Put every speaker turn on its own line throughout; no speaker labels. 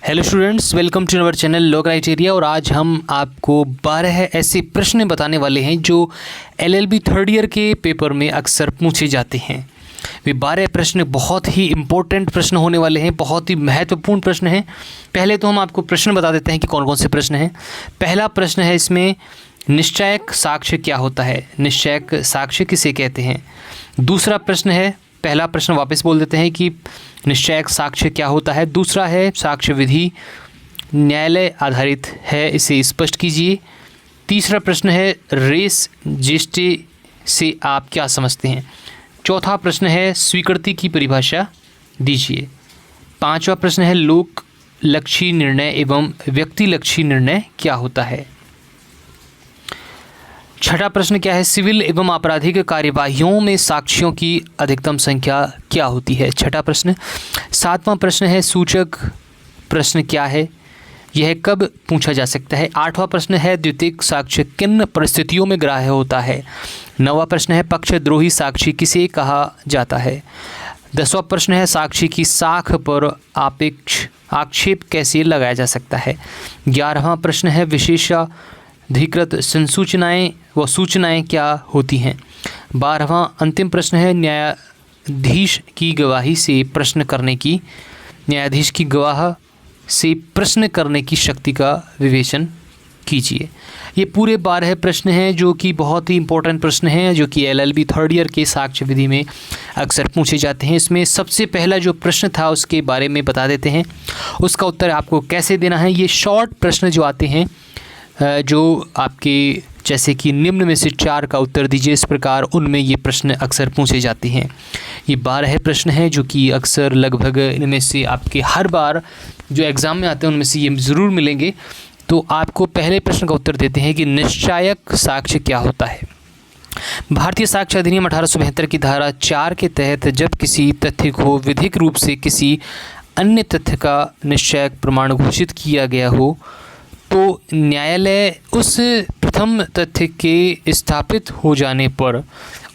Hello students, welcome to our channel law criteria. और आज हम आपको 12 ऐसे प्रश्न बताने वाले हैं जो एलएलबी थर्ड ईयर के पेपर में अक्सर पूछे जाते हैं। वे 12 प्रश्न बहुत ही इम्पोर्टेंट प्रश्न होने वाले हैं, बहुत ही महत्वपूर्ण प्रश्न हैं। पहले तो हम आपको प्रश्न बता देते हैं कि कौन कौन से प्रश्न हैं। पहला प्रश्न है इसमें, निश्चायक साक्ष्य क्या होता है? निश्चायक साक्ष्य किसे कहते हैं? दूसरा प्रश्न है, पहला प्रश्न वापस बोल देते हैं कि निश्चायक साक्ष्य क्या होता है। दूसरा है, साक्ष्य विधि न्यायालय आधारित है, इसे स्पष्ट कीजिए। तीसरा प्रश्न है, रेस जेस्टे से आप क्या समझते हैं? चौथा प्रश्न है, स्वीकृति की परिभाषा दीजिए। पांचवा प्रश्न है, लोक लक्षी निर्णय एवं व्यक्ति लक्षी निर्णय क्या होता है? छठा प्रश्न क्या है, सिविल एवं आपराधिक कार्यवाहियों में साक्ष्यों की अधिकतम संख्या क्या होती है? छठा प्रश्न। सातवां प्रश्न है, सूचक प्रश्न क्या है, यह कब पूछा जा सकता है? आठवां प्रश्न है, द्वितीयक साक्ष्य किन परिस्थितियों में ग्राह्य होता है? नौवां प्रश्न है, पक्षद्रोही साक्षी किसे कहा जाता है? 10वां प्रश्न है, साक्षी की साख पर आक्षेप कैसे लगाया जा सकता है? 11वां प्रश्न है, विशेषाधिकृत संसूचनाएं व सूचनाएं क्या होती हैं? 12वां अंतिम प्रश्न है, न्यायाधीश की गवाही से प्रश्न करने की शक्ति का विवेचन कीजिए। ये पूरे 12 प्रश्न हैं जो कि बहुत ही इंपॉर्टेंट प्रश्न हैं, जो कि एलएलबी थर्ड ईयर के साक्ष्य विधि में अक्सर पूछे जाते हैं। इसमें सबसे पहला जो प्रश्न था उसके बारे में बता देते हैं, उसका उत्तर आपको कैसे देना है। ये शॉर्ट प्रश्न जो आते हैं, जो आपके जैसे कि निम्न में से 4 का उत्तर दीजिए, इस प्रकार उनमें ये प्रश्न अक्सर पूछे जाते हैं। ये 12 प्रश्न हैं जो कि अक्सर लगभग इनमें से आपके हर बार जो एग्ज़ाम में आते हैं उनमें से ये ज़रूर मिलेंगे। तो आपको पहले प्रश्न का उत्तर देते हैं कि निश्चायक साक्ष्य क्या होता है। भारतीय साक्ष्य अधिनियम 1872 की धारा 4 के तहत जब किसी तथ्य को विधिक रूप से किसी अन्य तथ्य का निश्चायक प्रमाण घोषित किया गया हो तो न्यायालय उस प्रथम तथ्य के स्थापित हो जाने पर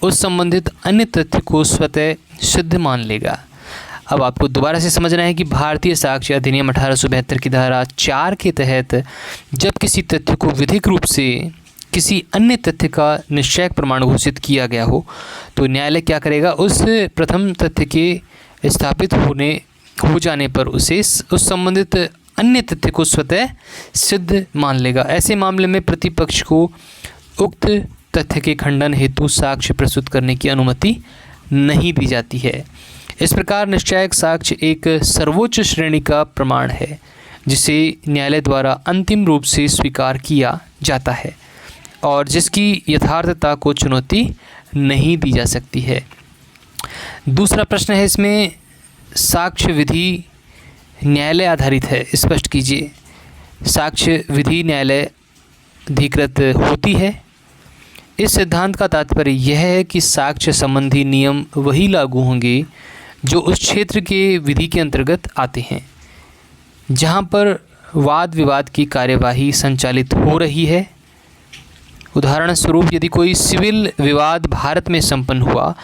उस संबंधित अन्य तथ्य को स्वतः सिद्ध मान लेगा। अब आपको दोबारा से समझना है कि भारतीय साक्ष्य अधिनियम 1872 की धारा 4 के तहत जब किसी तथ्य को विधिक रूप से किसी अन्य तथ्य का निश्चायक प्रमाण घोषित किया गया हो तो न्यायालय क्या करेगा, उस प्रथम तथ्य के स्थापित हो जाने पर उसे उस संबंधित अन्य तथ्य को स्वतः सिद्ध मान लेगा। ऐसे मामले में प्रतिपक्ष को उक्त तथ्य के खंडन हेतु साक्ष्य प्रस्तुत करने की अनुमति नहीं दी जाती है। इस प्रकार निश्चायक साक्ष्य एक सर्वोच्च श्रेणी का प्रमाण है जिसे न्यायालय द्वारा अंतिम रूप से स्वीकार किया जाता है और जिसकी यथार्थता को चुनौती नहीं दी जा सकती है। दूसरा प्रश्न है इसमें, साक्ष्य विधि न्यायालय आधारित है, स्पष्ट कीजिए। साक्ष्य विधि न्यायालय अधिकृत होती है। इस सिद्धांत का तात्पर्य यह है कि साक्ष्य संबंधी नियम वही लागू होंगे जो उस क्षेत्र के विधि के अंतर्गत आते हैं जहां पर वाद विवाद की कार्यवाही संचालित हो रही है। उदाहरण स्वरूप, यदि कोई सिविल विवाद भारत में संपन्न हुआ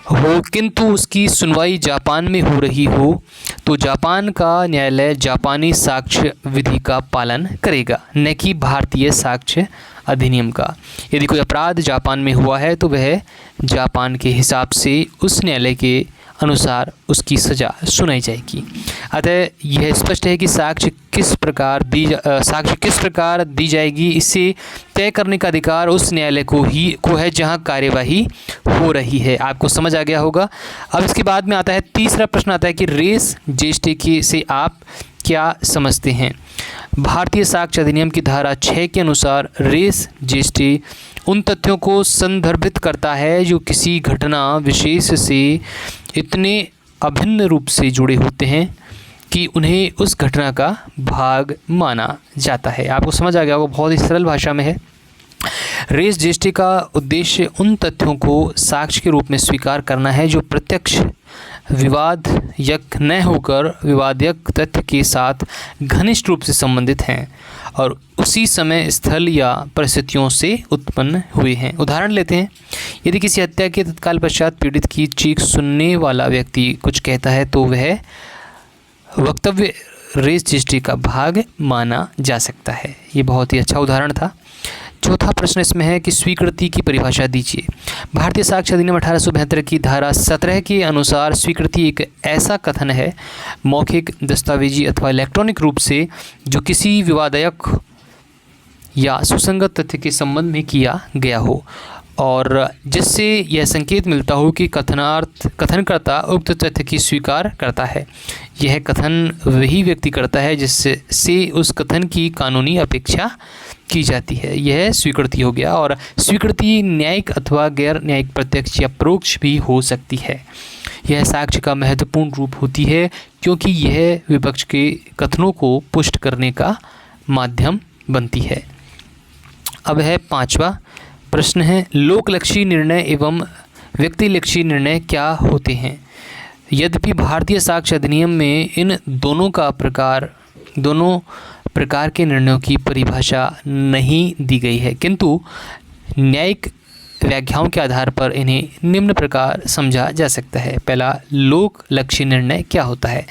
हो किंतु उसकी सुनवाई जापान में हो रही हो तो जापान का न्यायालय जापानी साक्ष्य विधि का पालन करेगा, न कि भारतीय साक्ष्य अधिनियम का। यदि कोई अपराध जापान में हुआ है तो वह जापान के हिसाब से उस न्यायालय के अनुसार उसकी सज़ा सुनाई जाएगी। अतः यह स्पष्ट है कि साक्ष्य किस प्रकार दी जाएगी, इसे तय करने का अधिकार उस न्यायालय को है जहां कार्यवाही हो रही है। आपको समझ आ गया होगा। अब इसके बाद में आता है तीसरा प्रश्न, आता है कि रेस जेस्टे से आप क्या समझते हैं? भारतीय साक्ष्य अधिनियम की धारा 6 के अनुसार रेस जेस्टे उन तथ्यों को संदर्भित करता है जो किसी घटना विशेष से इतने अभिन्न रूप से जुड़े होते हैं कि उन्हें उस घटना का भाग माना जाता है। आपको समझ आ गया होगा, बहुत ही सरल भाषा में है। रेस जेस्टे का उद्देश्य उन तथ्यों को साक्ष्य के रूप में स्वीकार करना है जो प्रत्यक्ष विवादयक न होकर विवादयक तथ्य के साथ घनिष्ठ रूप से संबंधित हैं और उसी समय स्थल या परिस्थितियों से उत्पन्न हुए हैं। उदाहरण लेते हैं, यदि किसी हत्या के तत्काल पश्चात पीड़ित की चीख सुनने वाला व्यक्ति कुछ कहता है तो वह वक्तव्य रजिस्ट्री का भाग माना जा सकता है। ये बहुत ही अच्छा उदाहरण था। चौथा प्रश्न इसमें है कि स्वीकृति की परिभाषा दीजिए। भारतीय साक्ष्य अधिनियम 1872 की धारा 17 के अनुसार स्वीकृति एक ऐसा कथन है, मौखिक, दस्तावेजी अथवा इलेक्ट्रॉनिक रूप से, जो किसी विवादायक या सुसंगत तथ्य के संबंध में किया गया हो और जिससे यह संकेत मिलता हो कि कथनकर्ता उक्त तथ्य की स्वीकार करता है। यह कथन वही व्यक्ति करता है जिससे उस कथन की कानूनी अपेक्षा की जाती है। यह स्वीकृति हो गया। और स्वीकृति न्यायिक अथवा गैर न्यायिक, प्रत्यक्ष या परोक्ष भी हो सकती है। यह साक्ष्य का महत्वपूर्ण रूप होती है क्योंकि यह विपक्ष के कथनों को पुष्ट करने का माध्यम बनती है। अब है पांचवा प्रश्न है, लोकलक्षी निर्णय एवं व्यक्तिलक्षी निर्णय क्या होते हैं। यद्यपि भारतीय साक्ष्य अधिनियम में इन दोनों प्रकार के निर्णयों की परिभाषा नहीं दी गई है, किंतु न्यायिक व्याख्याओं के आधार पर इन्हें निम्न प्रकार समझा जा सकता है। पहला, लोकलक्षी निर्णय क्या होता है।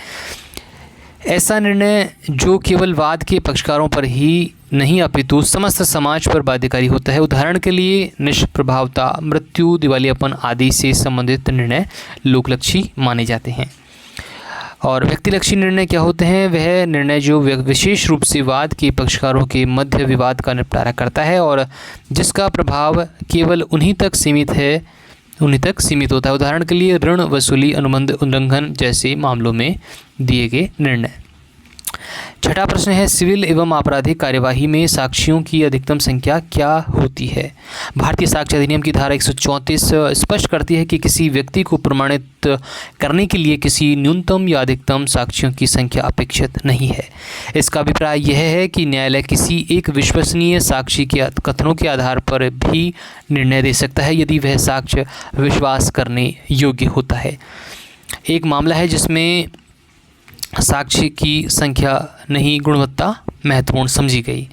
ऐसा निर्णय जो केवल वाद के पक्षकारों पर ही नहीं अपितु समस्त समाज पर बाध्यकारी होता है। उदाहरण के लिए निष्प्रभावता, मृत्यु, दिवालियापन आदि से संबंधित निर्णय लोकलक्षी माने जाते हैं। और व्यक्तिलक्षी निर्णय क्या होते हैं। वह निर्णय जो विशेष रूप से वाद के पक्षकारों के मध्य विवाद का निपटारा करता है और जिसका प्रभाव केवल उन्हीं तक सीमित होता है। उदाहरण के लिए ऋण वसूली, अनुबंध उल्लंघन जैसे मामलों में दिए गए निर्णय। छठा प्रश्न है, सिविल एवं आपराधिक कार्यवाही में साक्षियों की अधिकतम संख्या क्या होती है। भारतीय साक्ष्य अधिनियम की धारा 134 स्पष्ट करती है कि किसी व्यक्ति को प्रमाणित करने के लिए किसी न्यूनतम या अधिकतम साक्षियों की संख्या अपेक्षित नहीं है। इसका अभिप्राय यह है कि न्यायालय किसी एक विश्वसनीय साक्षी के कथनों के आधार पर भी निर्णय दे सकता है यदि वह साक्ष्य विश्वास करने योग्य होता है। एक मामला है जिसमें साक्षी की संख्या नहीं, गुणवत्ता महत्वपूर्ण समझी गई।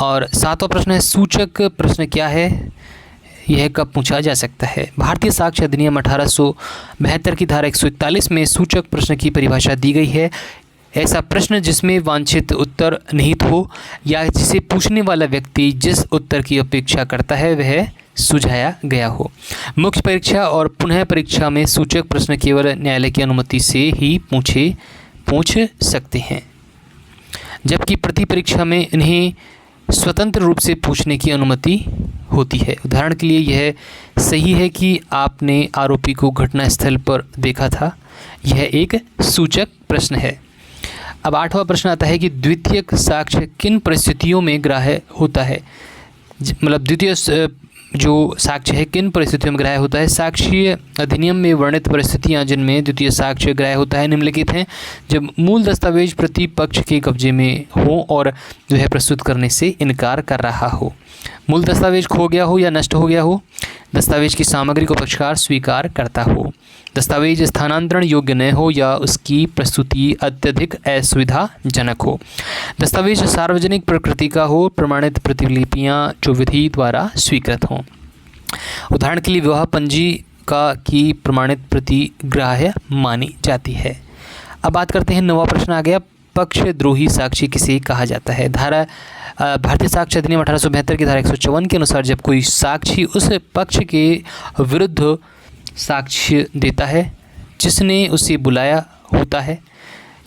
और सातवां प्रश्न है, सूचक प्रश्न क्या है, यह कब पूछा जा सकता है। भारतीय साक्ष्य अधिनियम 1872 की धारा 141 में सूचक प्रश्न की परिभाषा दी गई है। ऐसा प्रश्न जिसमें वांछित उत्तर निहित हो या जिसे पूछने वाला व्यक्ति जिस उत्तर की अपेक्षा करता है वह सुझाया गया हो। मुख्य परीक्षा और पुनः परीक्षा में सूचक प्रश्न केवल न्यायालय की अनुमति से ही पूछ सकते हैं, जबकि प्रति परीक्षा में इन्हें स्वतंत्र रूप से पूछने की अनुमति होती है। उदाहरण के लिए यह सही है कि आपने आरोपी को घटनास्थल पर देखा था, यह एक सूचक प्रश्न है। अब आठवां प्रश्न आता है कि द्वितीयक साक्ष्य किन परिस्थितियों में ग्राह्य होता है। मतलब द्वितीय जो साक्ष्य है किन परिस्थितियों में ग्राह्य होता है। साक्ष्य अधिनियम में वर्णित परिस्थितियां जिनमें द्वितीय साक्ष्य ग्राह्य होता है निम्नलिखित हैं। जब मूल दस्तावेज प्रतिपक्ष के कब्जे में हो और वह प्रस्तुत करने से इनकार कर रहा हो, मूल दस्तावेज खो गया हो या नष्ट हो गया हो, दस्तावेज की सामग्री को पक्षकार स्वीकार करता हो, दस्तावेज स्थानांतरण योग्य न हो या उसकी प्रस्तुति अत्यधिक असुविधाजनक हो, दस्तावेज सार्वजनिक प्रकृति का हो, प्रमाणित प्रतिलिपियां जो विधि द्वारा स्वीकृत हों। उदाहरण के लिए विवाह पंजिका की प्रमाणित प्रति ग्राह्य मानी जाती है। अब बात करते हैं, नवा प्रश्न आ गया, पक्षद्रोही साक्षी किसे कहा जाता है। भारतीय साक्ष्य अधिनियम 1872 की धारा 154 के अनुसार जब कोई साक्षी उस पक्ष के विरुद्ध साक्ष्य देता है जिसने उसे बुलाया होता है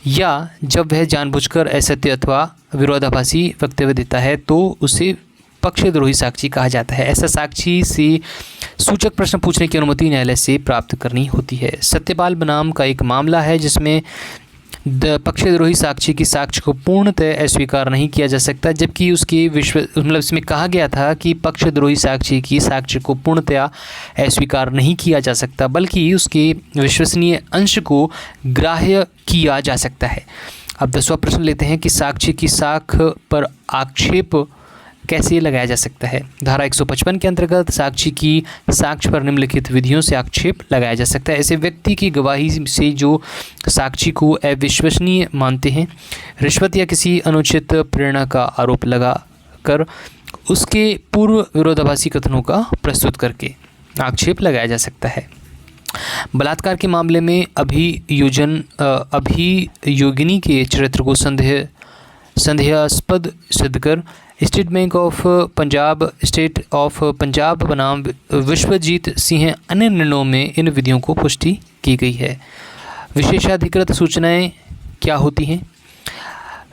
या जब वह जानबूझकर असत्य अथवा विरोधाभासी वक्तव्य देता है तो उसे पक्षद्रोही साक्षी कहा जाता है। ऐसा साक्षी से सूचक प्रश्न पूछने की अनुमति न्यायालय से प्राप्त करनी होती है। सत्यपाल बनाम का एक मामला है जिसमें पक्षद्रोही साक्षी की साक्ष्य को पूर्णतः अस्वीकार नहीं किया जा सकता, जबकि उसकी इसमें कहा गया था कि पक्षद्रोही साक्षी की साक्ष्य को पूर्णतः अस्वीकार नहीं किया जा सकता बल्कि उसके विश्वसनीय अंश को ग्राह्य किया जा सकता है। अब 10वां प्रश्न लेते हैं कि साक्षी की साख पर आक्षेप कैसे लगाया जा सकता है। धारा 155 के अंतर्गत साक्षी की साक्ष्य पर निम्नलिखित विधियों से आक्षेप लगाया जा सकता है। ऐसे व्यक्ति की गवाही से जो साक्षी को अविश्वसनीय मानते हैं, रिश्वत या किसी अनुचित प्रेरणा का आरोप लगा कर उसके पूर्व विरोधाभासी कथनों का प्रस्तुत करके आक्षेप लगाया जा सकता है। बलात्कार के मामले में अभियोगिनी के चरित्र को संदेहास्पद सिद्ध कर स्टेट ऑफ पंजाब बनाम विश्वजीत सिंह अन्य निर्णयों में इन विधियों को पुष्टि की गई है। विशेषाधिकृत सूचनाएं क्या होती हैं?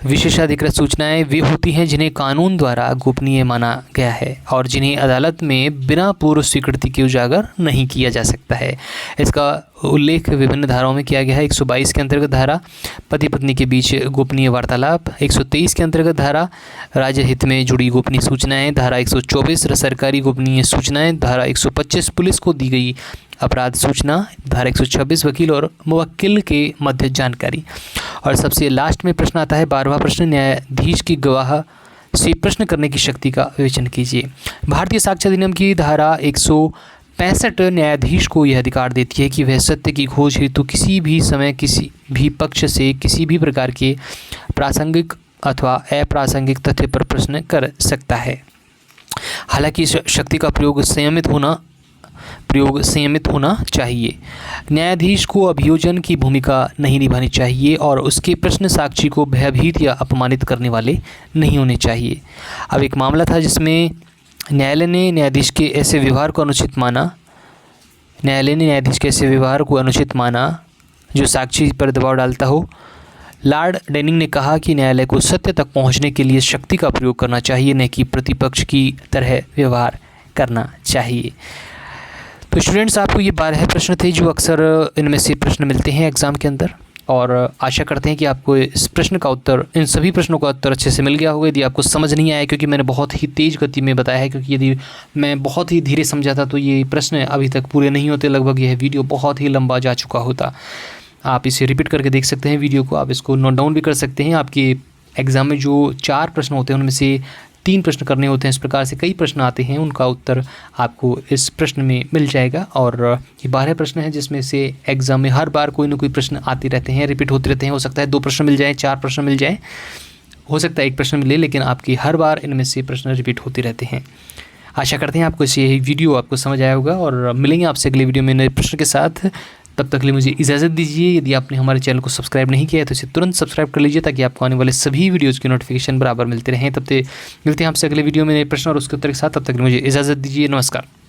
विशेषाधिकृत सूचनाएं वे होती हैं जिन्हें कानून द्वारा गोपनीय माना गया है और जिन्हें अदालत में बिना पूर्व स्वीकृति के उजागर नहीं किया जा सकता है। इसका उल्लेख विभिन्न धाराओं में किया गया है। 122 के अंतर्गत धारा पति पत्नी के बीच गोपनीय वार्तालाप, 123 के अंतर्गत धारा राज्य हित में जुड़ी गोपनीय सूचनाएं, धारा 124 सरकारी गोपनीय सूचनाएं, धारा 125 पुलिस को दी गई अपराध सूचना, धारा 126 वकील और मुवक्किल के मध्य जानकारी। और सबसे लास्ट में प्रश्न आता है 12वां प्रश्न, न्यायाधीश की गवाह से प्रश्न करने की शक्ति का विवेचन कीजिए। भारतीय साक्ष्य अधिनियम की धारा 165 न्यायाधीश को यह अधिकार देती है कि वह सत्य की खोज हेतु किसी भी समय किसी भी पक्ष से किसी भी प्रकार के प्रासंगिक अथवा अप्रासंगिक तथ्य पर प्रश्न कर सकता है। हालांकि इस शक्ति का प्रयोग संयमित होना चाहिए। न्यायाधीश को अभियोजन की भूमिका नहीं निभानी चाहिए और उसके प्रश्न साक्षी को भयभीत या अपमानित करने वाले नहीं होने चाहिए। अब एक मामला था जिसमें न्यायालय ने न्यायाधीश के ऐसे व्यवहार को अनुचित माना जो साक्षी पर दबाव डालता हो। लॉर्ड डेनिंग ने कहा कि न्यायालय को सत्य तक पहुंचने के लिए शक्ति का प्रयोग करना चाहिए, न कि प्रतिपक्ष की तरह व्यवहार करना चाहिए। तो स्टूडेंट्स, आपको ये 12 प्रश्न थे जो अक्सर इनमें से प्रश्न मिलते हैं एग्ज़ाम के अंदर, और आशा करते हैं कि आपको इस प्रश्न का उत्तर, इन सभी प्रश्नों का उत्तर अच्छे से मिल गया होगा। यदि आपको समझ नहीं आया, क्योंकि मैंने बहुत ही तेज़ गति में बताया है, क्योंकि यदि मैं बहुत ही धीरे समझाता तो ये प्रश्न अभी तक पूरे नहीं होते, लगभग यह वीडियो बहुत ही लंबा जा चुका होता। आप इसे रिपीट करके देख सकते हैं वीडियो को, आप इसको नोट डाउन भी कर सकते हैं। आपके एग्ज़ाम में जो 4 प्रश्न होते हैं उनमें से 3 प्रश्न करने होते हैं। इस प्रकार से कई प्रश्न आते हैं, उनका उत्तर आपको इस प्रश्न में मिल जाएगा। और ये 12 प्रश्न हैं जिसमें से एग्ज़ाम में हर बार कोई ना कोई प्रश्न आते रहते हैं, रिपीट होते रहते हैं। हो सकता है 2 प्रश्न मिल जाए, 4 प्रश्न मिल जाए, हो सकता है 1 प्रश्न मिले, लेकिन आपकी हर बार इनमें से प्रश्न रिपीट होते रहते हैं। आशा करते हैं आपको ये वीडियो आपको समझ आया होगा, और मिलेंगे आपसे अगले वीडियो में नए प्रश्न के साथ। तब तक के लिए मुझे इजाज़त दीजिए। यदि आपने हमारे चैनल को सब्सक्राइब नहीं किया है तो इसे तुरंत सब्सक्राइब कर लीजिए, ताकि आपको आने वाले सभी वीडियोज़ की नोटिफिकेशन बराबर मिलते रहें। तब तक मिलते हैं आपसे अगले वीडियो में नए प्रश्न और उसके उत्तर के साथ। तब तक मुझे इजाज़त दीजिए। नमस्कार।